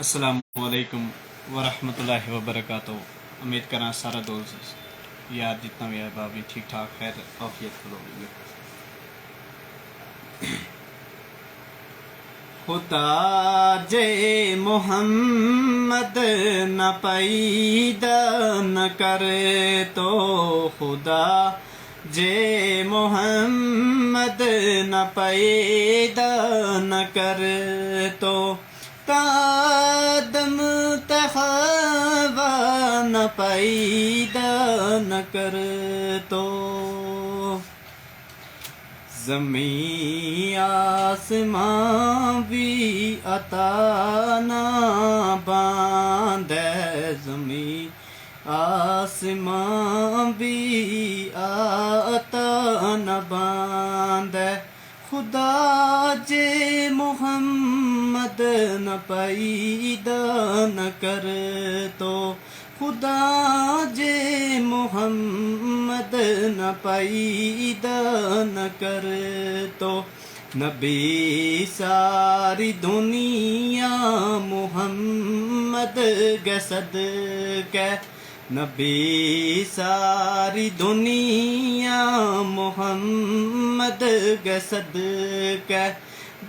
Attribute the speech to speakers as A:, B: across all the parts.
A: السلام علیکم ورحمۃ اللہ وبرکاتہ. امید کرنا سارا دوست یار جتنا بھی ہے بابی ٹھیک ٹھاک خیر عافیت کرو. خدا جے محمد نہ پیدا نہ کرے تو خدا جے محمد نہ پیدا نہ کرے تو آدم تحوا نہ پیدا نہ کرے تو زمین آسمان بھی عطا نہ باندھے زمین آسمان بھی عطا نہ باندھے خدا جے محمد نہ پیدا نہ کرے تو خدا جے محمد نہ پیدا نہ کرے تو نبی ساری دنیا محمد کے صدقے نبی ساری دنیا محمد کے صدقے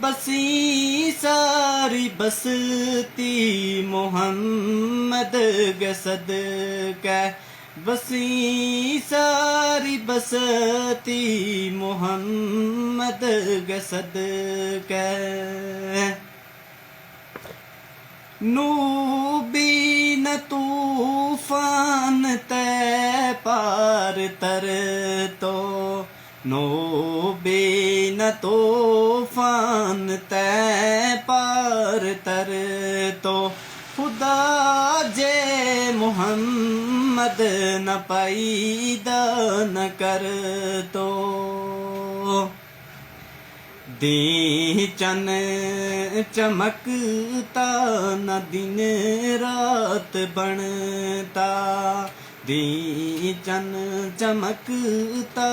A: بسی ساری بستی محمد کے صدقے بسی ساری بستی محمد کے صدقے نوبی نہ طوفان تے پار تر تو نوبی نہ طوفان تے پار تر تو خدا جے محمد نہ پیدا نہ کر تو دین چن چمکتا نہ دن رات بنتا دین چن چمکتا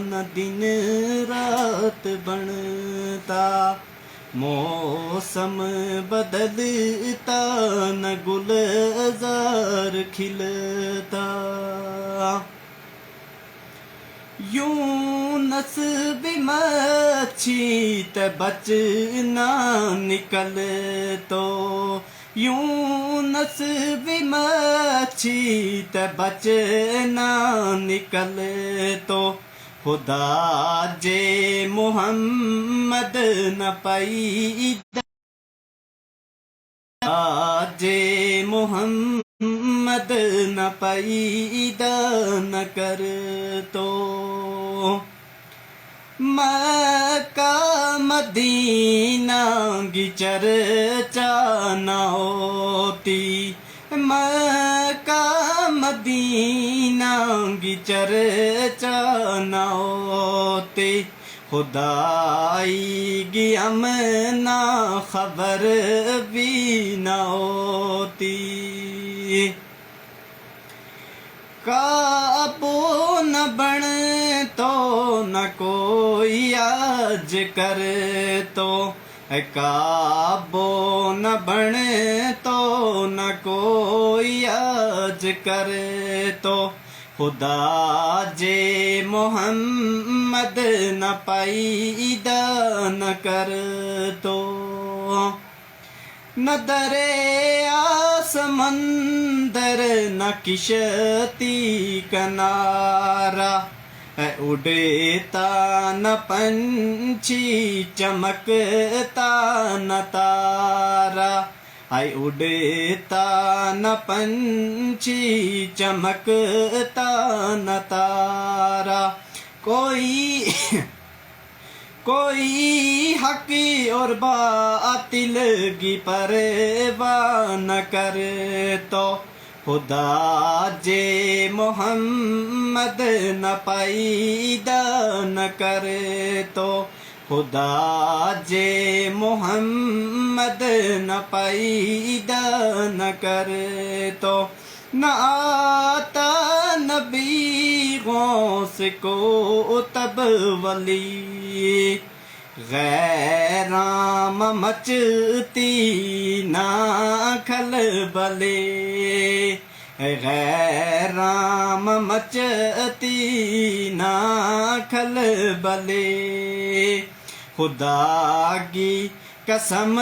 A: نہ دن رات بنتا موسم بدلتا نہ گلزار کھلتا یونس بھی مچھی تے بچ نہ نکل تو یونس بھی مچھی تے بچ نہ نکل تو خدا جے محمد نہ پیدا جے محمد نہ پیدا نہ کر تو مکہ مدینہ کی چرچا نہ ہوتی مکہ مدینہ کی چرچا نہ ہوتی خدائی کی امنا خبر بھی نہ ہوتی کعبہ نہ بن تو نہ کوئی آج کر تو کعبہ نہ بن تو نہ کوئی آج کر تو خدا جے محمد نہ پیدا نہ کر تو نہ دریا سمندر نہ کشتی کنارہ اڑتا نہ پنچھی چمکتا نہ تارا اڑتا نہ پنچھی چمکتا نہ تارا کوئی حق اور باطل کی پرواہ نہ کرے تو خدا جے محمد نہ پیدا نہ کرے تو خدا جے محمد نہ پیدا نہ کرے تو نہ آتا نبی غوث کو تب ولی غیراں مچتی نہ بلے غیرام مچتی نہ کھل بلے خدا کی قسم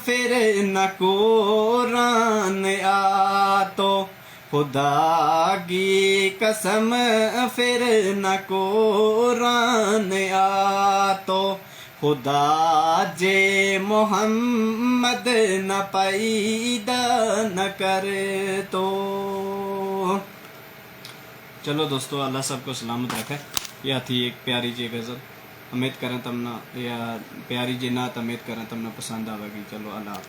A: پھر نہ قرآن تو خدا کی قسم پھر نہ قرآن تو خدا جے محمد نہ پیدا نہ کر تو. چلو دوستو، اللہ سب کو سلامت رکھے. یہ تھی ایک پیاری جی غزل. امید کریں تم نہ یا پیاری جی نعت امید کریں تم نہ پسند آوے گی. چلو اللہ حافظ.